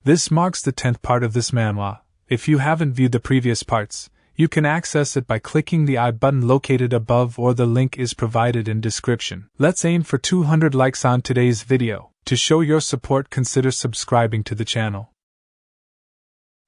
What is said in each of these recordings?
This marks the 10th part of this manhwa. If you haven't viewed the previous parts, you can access it by clicking the I button located above, or the link is provided in description. Let's aim for 200 likes on today's video. To show your support, consider subscribing to the channel.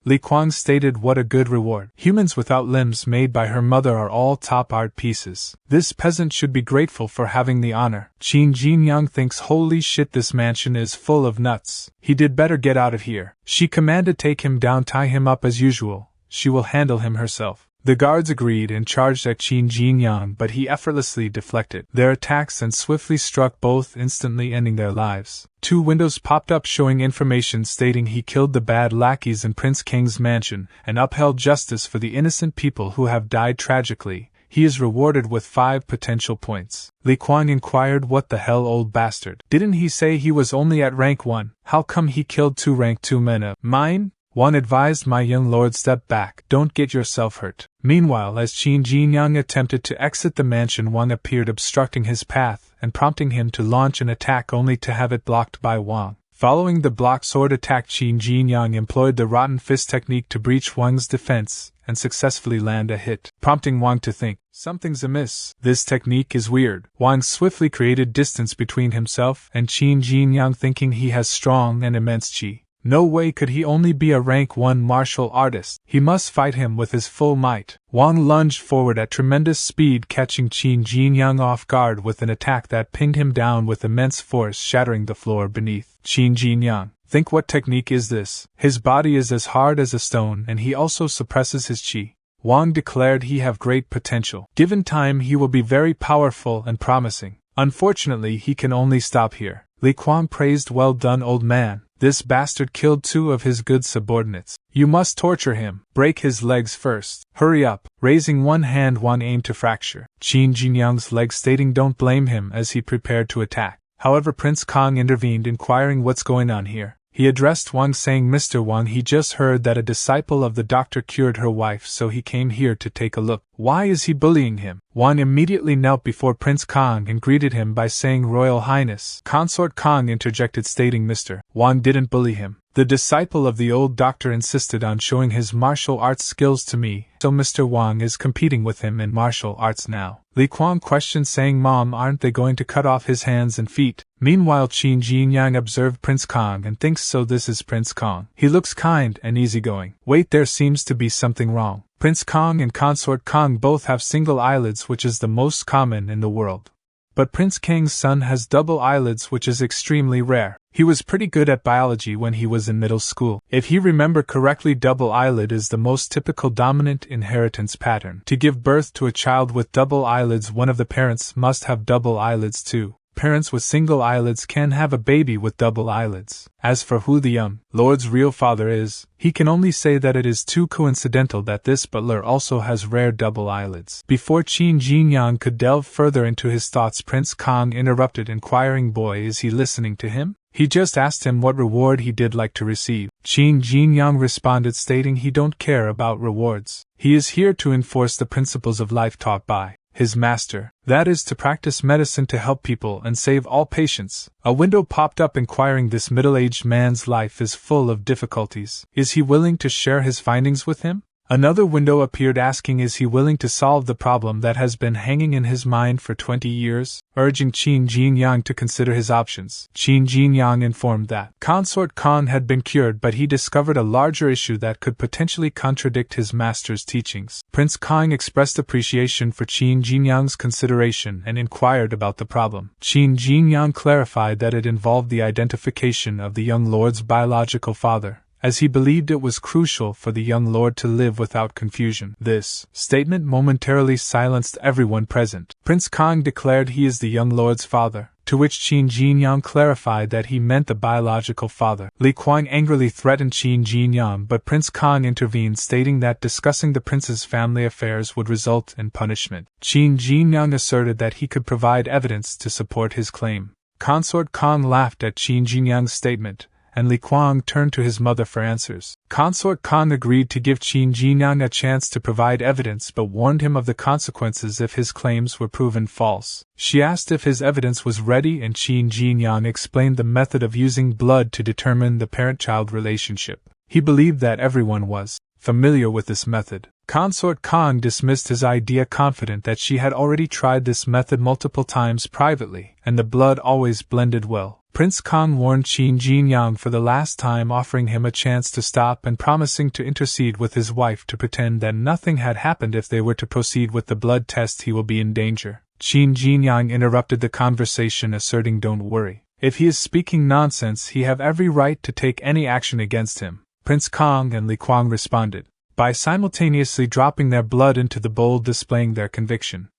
Li Kuang stated, "What a good reward. Humans without limbs made by her mother are all top art pieces. This peasant should be grateful for having the honor." Qin Jinyang thinks, "Holy shit, this mansion is full of nuts. He did better get out of here." She commanded, "Take him down, tie him up as usual. She will handle him herself." The guards agreed and charged at Qin Jinyang, but he effortlessly deflected their attacks and swiftly struck both, instantly ending their lives. 2 windows popped up showing information stating he killed the bad lackeys in Prince King's mansion and upheld justice for the innocent people who have died tragically. He is rewarded with 5 potential points. Li Kuang inquired, "What the hell, old bastard? Didn't he say he was only at rank 1? How come he killed 2 rank 2 men of mine?" Wang advised, "My young lord, step back, don't get yourself hurt." Meanwhile, as Qin Jinyang attempted to exit the mansion, Wang appeared obstructing his path and prompting him to launch an attack, only to have it blocked by Wang. Following the block sword attack, Qin Jinyang employed the rotten fist technique to breach Wang's defense and successfully land a hit, prompting Wang to think, "Something's amiss. This technique is weird." Wang swiftly created distance between himself and Qin Jinyang, thinking he has strong and immense qi. No way could he only be a rank 1 martial artist. He must fight him with his full might. Wang lunged forward at tremendous speed, catching Qin Jinyang off guard with an attack that pinged him down with immense force, shattering the floor beneath. Qin Jinyang, think, what technique is this? His body is as hard as a stone, and he also suppresses his qi. Wang declared he have great potential. Given time, he will be very powerful and promising. Unfortunately, he can only stop here. Li Kuang praised, "Well done, old man. This bastard killed 2 of his good subordinates. You must torture him. Break his legs first. Hurry up." Raising one hand, Wang aimed to fracture Qin Jinyang's leg, stating, "Don't blame him," as he prepared to attack. However, Prince Kong intervened, inquiring, "What's going on here?" He addressed Wang, saying, "Mr. Wang, he just heard that a disciple of the doctor cured her wife, so he came here to take a look." "Why is he bullying him?" Wang immediately knelt before Prince Kong and greeted him by saying, "Royal Highness." Consort Kong interjected, stating, "Mr. Wang didn't bully him. The disciple of the old doctor insisted on showing his martial arts skills to me, so Mr. Wang is competing with him in martial arts now." Li Kuang questioned, saying, "Mom, aren't they going to cut off his hands and feet?" Meanwhile, Qin Jinyang observed Prince Kong and thinks, "So this is Prince Kong. He looks kind and easygoing. Wait, there seems to be something wrong." Prince Kong and Consort Kong both have single eyelids, which is the most common in the world. But Prince King's son has double eyelids, which is extremely rare. He was pretty good at biology when he was in middle school. If he remember correctly, double eyelid is the most typical dominant inheritance pattern. To give birth to a child with double eyelids, one of the parents must have double eyelids too. Parents with single eyelids can have a baby with double eyelids. As for who the young lord's real father is, he can only say that it is too coincidental that this butler also has rare double eyelids. Before Qin Jinyang could delve further into his thoughts, Prince Kong interrupted, inquiring, "Boy, is he listening to him? He just asked him what reward he did like to receive." Qin Jinyang responded, stating he don't care about rewards. He is here to enforce the principles of life taught by his master, that is, to practice medicine to help people and save all patients. A window popped up, inquiring, "This middle-aged man's life is full of difficulties. Is he willing to share his findings with him?" Another window appeared, asking, "Is he willing to solve the problem that has been hanging in his mind for 20 years? Urging Qin Jinyang to consider his options. Qin Jinyang informed that Consort Kong had been cured, but he discovered a larger issue that could potentially contradict his master's teachings. Prince Kong expressed appreciation for Qin Jinyang's consideration and inquired about the problem. Qin Jinyang clarified that it involved the identification of the young lord's biological father, as he believed it was crucial for the young lord to live without confusion. This statement momentarily silenced everyone present. Prince Kong declared he is the young lord's father, to which Qin Jinyang clarified that he meant the biological father. Li Kuang angrily threatened Qin Jinyang, but Prince Kong intervened, stating that discussing the prince's family affairs would result in punishment. Qin Jinyang asserted that he could provide evidence to support his claim. Consort Kong laughed at Qin Jinyang's statement, and Li Kuang turned to his mother for answers. Consort Kong agreed to give Qin Jinyang a chance to provide evidence but warned him of the consequences if his claims were proven false. She asked if his evidence was ready and Qin Jinyang explained the method of using blood to determine the parent-child relationship. He believed that everyone was familiar with this method. Consort Kong dismissed his idea, confident that she had already tried this method multiple times privately, and the blood always blended well. Prince Kong warned Qin Jinyang for the last time, offering him a chance to stop and promising to intercede with his wife to pretend that nothing had happened if they were to proceed with the blood test. He will be in danger. Qin Jinyang interrupted the conversation, asserting, "Don't worry. If he is speaking nonsense, he have every right to take any action against him." Prince Kong and Li Kuang responded by simultaneously dropping their blood into the bowl, displaying their conviction.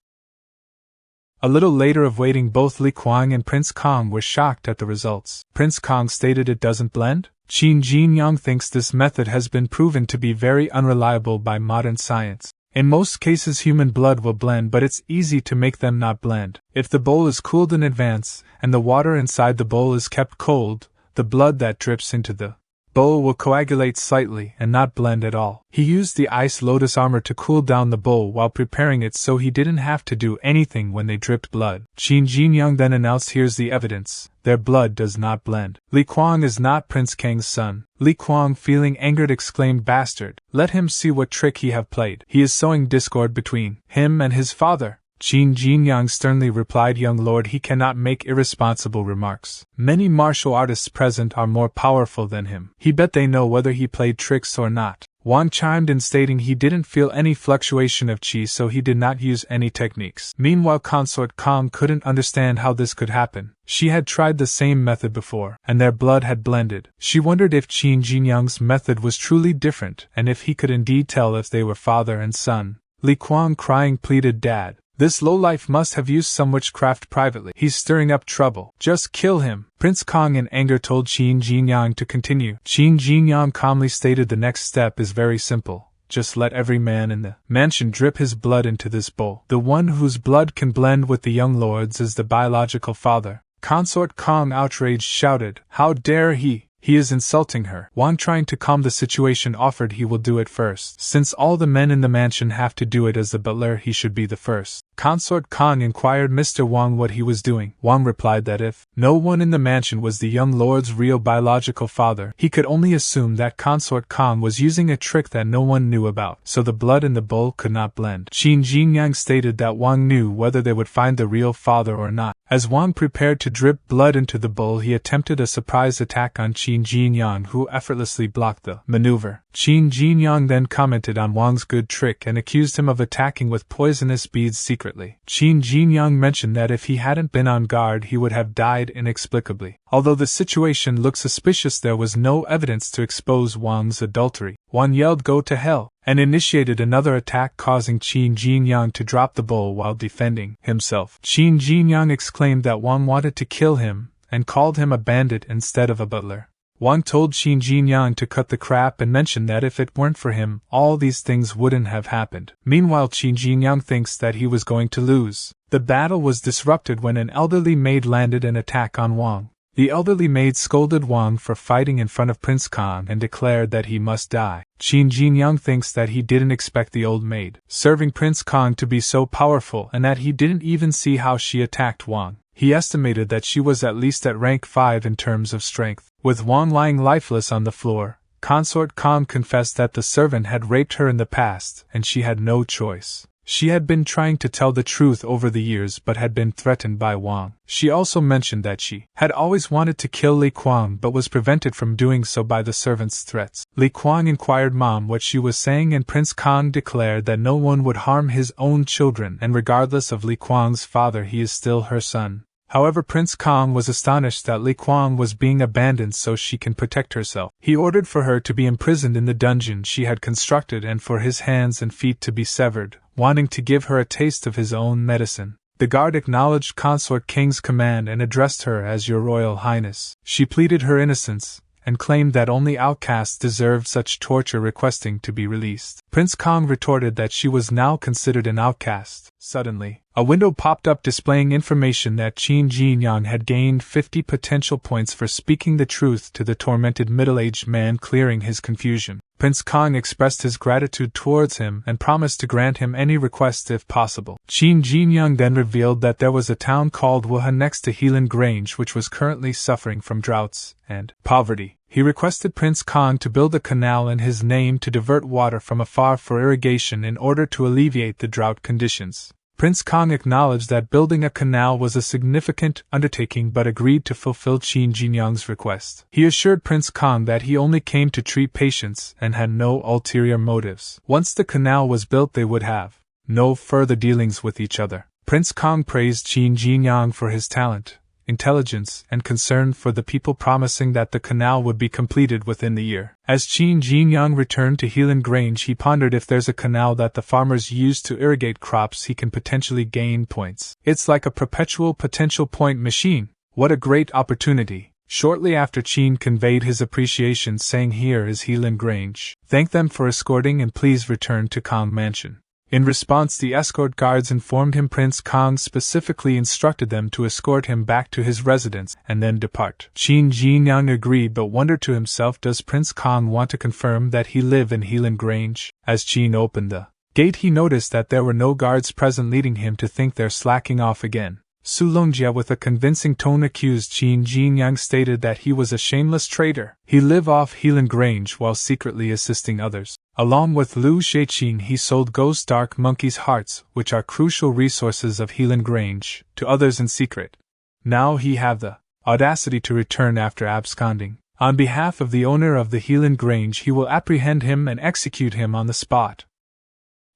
A little later of waiting, both Li Kuang and Prince Kong were shocked at the results. Prince Kong stated, "It doesn't blend?" Qin Jinyang thinks this method has been proven to be very unreliable by modern science. In most cases human blood will blend, but it's easy to make them not blend. If the bowl is cooled in advance, and the water inside the bowl is kept cold, the blood that drips into the bowl will coagulate slightly and not blend at all. He used the ice lotus armor to cool down the bowl while preparing it, so he didn't have to do anything when they dripped blood. Qin Jinyang then announced, "Here's the evidence. Their blood does not blend." Li Kuang is not Prince Kang's son. Li Kuang, feeling angered, exclaimed, "Bastard, let him see what trick he have played. He is sowing discord between him and his father." Qin Jinyang sternly replied, "Young lord, he cannot make irresponsible remarks. Many martial artists present are more powerful than him. He bet they know whether he played tricks or not." Wang chimed in, stating he didn't feel any fluctuation of qi, so he did not use any techniques. Meanwhile, Consort Kong couldn't understand how this could happen. She had tried the same method before, and their blood had blended. She wondered if Qin Jinyang's method was truly different, and if he could indeed tell if they were father and son. Li Kuang, crying, pleaded, "Dad, this lowlife must have used some witchcraft privately. He's stirring up trouble. Just kill him." Prince Kong in anger told Qin Jinyang to continue. Qin Jinyang calmly stated, "The next step is very simple. Just let every man in the mansion drip his blood into this bowl. The one whose blood can blend with the young lord's is the biological father." Consort Kong, outraged, shouted, "How dare he! He is insulting her." Wang, trying to calm the situation, offered he will do it first. Since all the men in the mansion have to do it as the butler, he should be the first. Consort Kong inquired Mr. Wang what he was doing. Wang replied that if no one in the mansion was the young lord's real biological father, he could only assume that Consort Kong was using a trick that no one knew about, so the blood in the bowl could not blend. Qin Jinyang stated that Wang knew whether they would find the real father or not. As Wang prepared to drip blood into the bowl, he attempted a surprise attack on Qin Jinyang, who effortlessly blocked the maneuver. Qin Jinyang then commented on Wang's good trick and accused him of attacking with poisonous beads secretly. Qin Jinyang mentioned that if he hadn't been on guard, he would have died inexplicably. Although the situation looked suspicious, there was no evidence to expose Wang's adultery. Wang yelled, "Go to hell!" and initiated another attack, causing Qin Jinyang to drop the bowl while defending himself. Qin Jinyang exclaimed that Wang wanted to kill him, and called him a bandit instead of a butler. Wang told Qin Jinyang to cut the crap and mentioned that if it weren't for him, all these things wouldn't have happened. Meanwhile, Qin Jinyang thinks that he was going to lose. The battle was disrupted when an elderly maid landed an attack on Wang. The elderly maid scolded Wang for fighting in front of Prince Kong and declared that he must die. Qin Jinyang thinks that he didn't expect the old maid serving Prince Kong to be so powerful, and that he didn't even see how she attacked Wang. He estimated that she was at least at rank 5 in terms of strength. With Wang lying lifeless on the floor, Consort Kong confessed that the servant had raped her in the past, and she had no choice. She had been trying to tell the truth over the years but had been threatened by Wang. She also mentioned that she had always wanted to kill Li Kuang but was prevented from doing so by the servant's threats. Li Kuang inquired Mom what she was saying, and Prince Kong declared that no one would harm his own children, and regardless of Li Kuang's father, he is still her son. However, Prince Kong was astonished that Li Kuang was being abandoned so she can protect herself. He ordered for her to be imprisoned in the dungeon she had constructed and for his hands and feet to be severed, wanting to give her a taste of his own medicine. The guard acknowledged Consort King's command and addressed her as Your Royal Highness. She pleaded her innocence, and claimed that only outcasts deserved such torture, requesting to be released. Prince Kong retorted that she was now considered an outcast, Suddenly, a window popped up displaying information that Qin Jinyang had gained 50 potential points for speaking the truth to the tormented middle-aged man, clearing his confusion. Prince Kong expressed his gratitude towards him and promised to grant him any request if possible. Qin Jinyang then revealed that there was a town called Wuhan next to Helan Grange which was currently suffering from droughts and poverty. He requested Prince Kong to build a canal in his name to divert water from afar for irrigation in order to alleviate the drought conditions. Prince Kong acknowledged that building a canal was a significant undertaking but agreed to fulfill Qin Jinyang's request. He assured Prince Kong that he only came to treat patients and had no ulterior motives. Once the canal was built, they would have no further dealings with each other. Prince Kong praised Qin Jinyang for his talent, intelligence, and concern for the people, promising that the canal would be completed within the year. As Qin Jinyang returned to Helan Grange, he pondered if there's a canal that the farmers use to irrigate crops, he can potentially gain points. It's like a perpetual potential point machine. What a great opportunity. Shortly after, Qin conveyed his appreciation, saying, "Here is Helan Grange. Thank them for escorting and please return to Kong Mansion." In response, the escort guards informed him Prince Kong specifically instructed them to escort him back to his residence and then depart. Qin Jinyang agreed but wondered to himself, does Prince Kong want to confirm that he live in Helan Grange? As Qin opened the gate, he noticed that there were no guards present, leading him to think they're slacking off again. Su Longjia, with a convincing tone, accused Qin Jinyang, stated that he was a shameless traitor. He lived off Helan Grange while secretly assisting others. Along with Lu Sheiqing, he sold ghost dark monkeys' hearts, which are crucial resources of Helan Grange, to others in secret. Now he have the audacity to return after absconding. On behalf of the owner of the Helan Grange, he will apprehend him and execute him on the spot.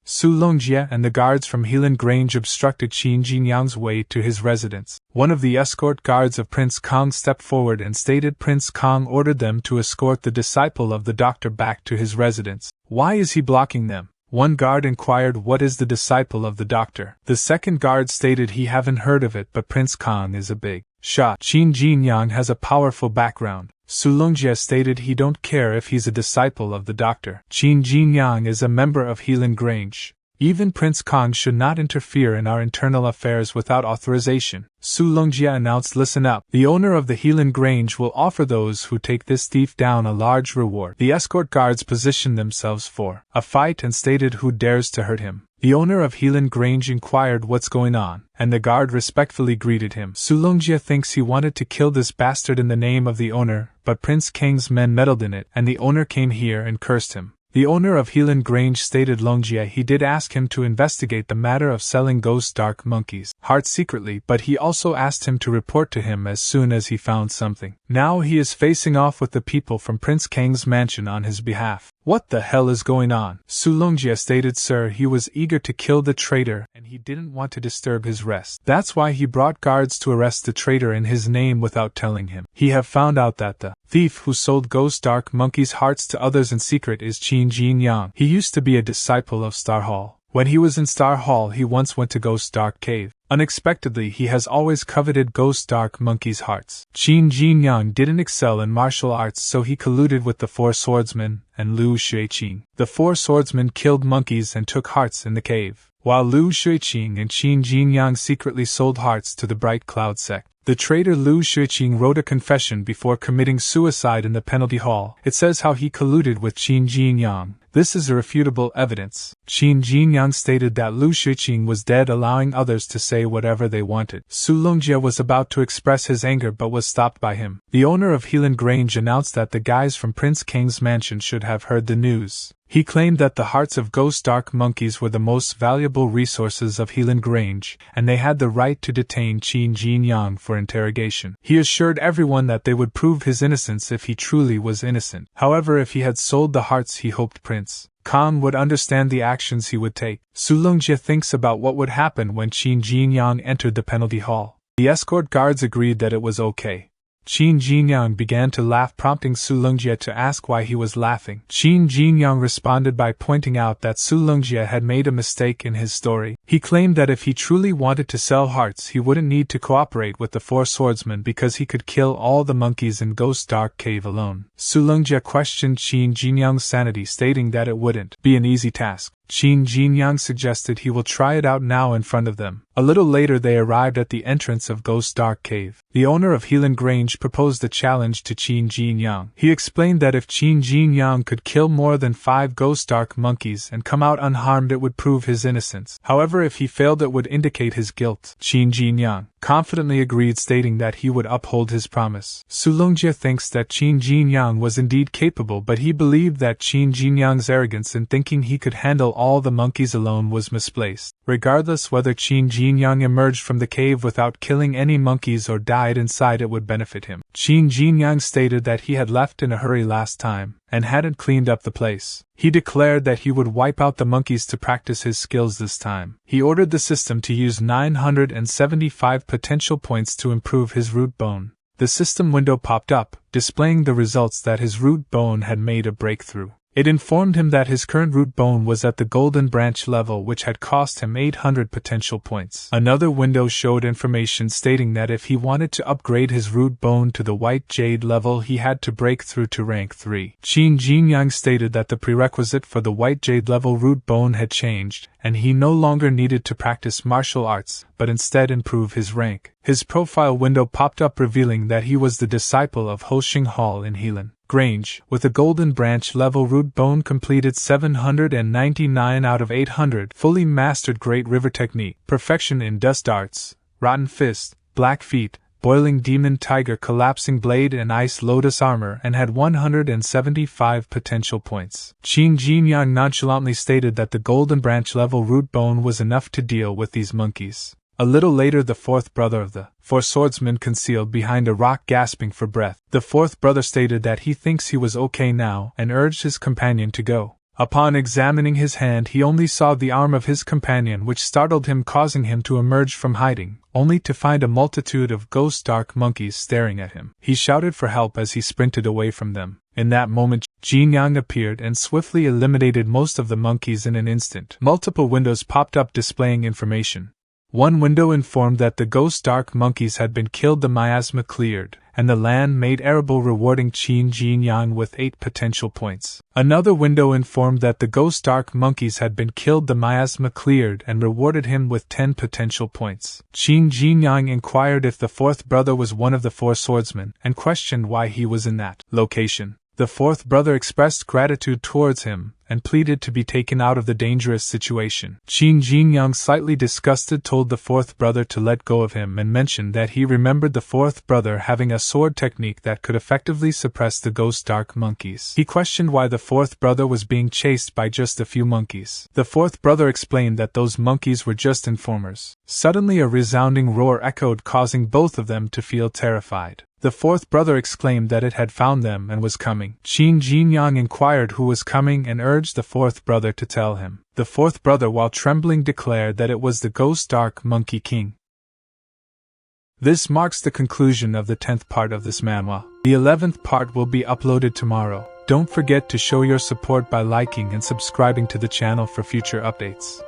Su Longjia and the guards from Helan Grange obstructed Qin Jinyang's way to his residence. One of the escort guards of Prince Kong stepped forward and stated Prince Kong ordered them to escort the disciple of the doctor back to his residence. Why is he blocking them? One guard inquired, what is the disciple of the doctor? The second guard stated he haven't heard of it, but Prince Kong is a big shot. Qin Jinyang has a powerful background. Su Longjia stated he don't care if he's a disciple of the doctor. Qin Jinyang is a member of Helan Grange. Even Prince Kong should not interfere in our internal affairs without authorization. Su Longjia announced, listen up. The owner of the Helan Grange will offer those who take this thief down a large reward. The escort guards positioned themselves for a fight and stated who dares to hurt him. The owner of Helan Grange inquired what's going on, and the guard respectfully greeted him. Su Longjia thinks he wanted to kill this bastard in the name of the owner, but Prince Kang's men meddled in it, and the owner came here and cursed him. The owner of Helan Grange stated Longjia he did ask him to investigate the matter of selling ghost dark monkeys' hearts secretly, but he also asked him to report to him as soon as he found something. Now he is facing off with the people from Prince Kang's mansion on his behalf. What the hell is going on? Su Longjia stated, sir, he was eager to kill the traitor and he didn't want to disturb his rest. That's why he brought guards to arrest the traitor in his name without telling him. He have found out that the thief who sold ghost dark monkeys' hearts to others in secret is Qin Jinyang. He used to be a disciple of Star Hall. When he was in Star Hall, he once went to Ghost Dark Cave. Unexpectedly, he has always coveted Ghost Dark monkeys' hearts. Qin Jinyang didn't excel in martial arts, so he colluded with the four swordsmen and Lu Sheiqing. The four swordsmen killed monkeys and took hearts in the cave, while Lu Sheiqing and Qin Jinyang secretly sold hearts to the Bright Cloud sect. The traitor Lu Sheiqing wrote a confession before committing suicide in the penalty hall. It says how he colluded with Qin Jinyang. This is irrefutable evidence. Qin Jinyang stated that Lu Sheiqing was dead, allowing others to say whatever they wanted. Su Longjia was about to express his anger but was stopped by him. The owner of Helan Grange announced that the guys from Prince Kang's mansion should have heard the news. He claimed that the hearts of ghost dark monkeys were the most valuable resources of Helan Grange, and they had the right to detain Qin Jinyang for interrogation. He assured everyone that they would prove his innocence if he truly was innocent. However, if he had sold the hearts, he hoped Prince Kong would understand the actions he would take. Su Longjia thinks about what would happen when Qin Jinyang entered the penalty hall. The escort guards agreed that it was okay. Qin Jinyang began to laugh, prompting Su Longjia to ask why he was laughing. Qin Jinyang responded by pointing out that Su Longjia had made a mistake in his story. He claimed that if he truly wanted to sell hearts, he wouldn't need to cooperate with the four swordsmen because he could kill all the monkeys in Ghost Dark Cave alone. Su Longjia questioned Qin Jinyang's sanity, stating that it wouldn't be an easy task. Qin Jinyang suggested he will try it out now in front of them. A little later they arrived at the entrance of Ghost Dark Cave. The owner of Helan Grange proposed a challenge to Qin Jinyang. He explained that if Qin Jinyang could kill more than 5 Ghost Dark monkeys and come out unharmed, it would prove his innocence. However, if he failed, it would indicate his guilt. Qin Jinyang confidently agreed, stating that he would uphold his promise. Sulongjie thinks that Qin Jinyang was indeed capable, but he believed that Qin Jinyang's arrogance in thinking he could handle all the monkeys alone was misplaced. Regardless whether Qin Jinyang emerged from the cave without killing any monkeys or died inside, it would benefit him. Qin Jinyang stated that he had left in a hurry last time and hadn't cleaned up the place. He declared that he would wipe out the monkeys to practice his skills this time. He ordered the system to use 975 potential points to improve his root bone. The system window popped up, displaying the results that his root bone had made a breakthrough. It informed him that his current root bone was at the golden branch level, which had cost him 800 potential points. Another window showed information stating that if he wanted to upgrade his root bone to the white jade level, he had to break through to rank 3. Qin Jinyang stated that the prerequisite for the white jade level root bone had changed, and he no longer needed to practice martial arts, but instead improve his rank. His profile window popped up, revealing that he was the disciple of Hoshing Hall in Helan Grange, with a golden branch level root bone completed 799 out of 800, fully mastered Great River Technique, perfection in Dust Arts, Rotten Fist, Black Feet, Boiling Demon Tiger, Collapsing Blade and Ice Lotus Armor, and had 175 potential points. Qin Jinyang nonchalantly stated that the golden branch level root bone was enough to deal with these monkeys. A little later, the fourth brother of the 4 swordsmen concealed behind a rock, gasping for breath. The fourth brother stated that he thinks he was okay now and urged his companion to go. Upon examining his hand, he only saw the arm of his companion, which startled him, causing him to emerge from hiding, only to find a multitude of ghost dark monkeys staring at him. He shouted for help as he sprinted away from them. In that moment, Jinyang appeared and swiftly eliminated most of the monkeys in an instant. Multiple windows popped up displaying information. One window informed that the ghost dark monkeys had been killed, the miasma cleared, and the land made arable, rewarding Qin Jinyang with 8 potential points. Another window informed that the ghost dark monkeys had been killed, the miasma cleared, and rewarded him with 10 potential points. Qin Jinyang inquired if the fourth brother was one of the 4 swordsmen, and questioned why he was in that location. The fourth brother expressed gratitude towards him, and pleaded to be taken out of the dangerous situation. Qin Jinyang, slightly disgusted, told the fourth brother to let go of him and mentioned that he remembered the fourth brother having a sword technique that could effectively suppress the ghost dark monkeys. He questioned why the fourth brother was being chased by just a few monkeys. The fourth brother explained that those monkeys were just informers. Suddenly a resounding roar echoed, causing both of them to feel terrified. The fourth brother exclaimed that it had found them and was coming. Qin Jinyang inquired who was coming and urged the fourth brother to tell him. The fourth brother, while trembling, declared that it was the Ghost Dark Monkey King. This marks the conclusion of the 10th part of this manhwa. The 11th part will be uploaded tomorrow. Don't forget to show your support by liking and subscribing to the channel for future updates.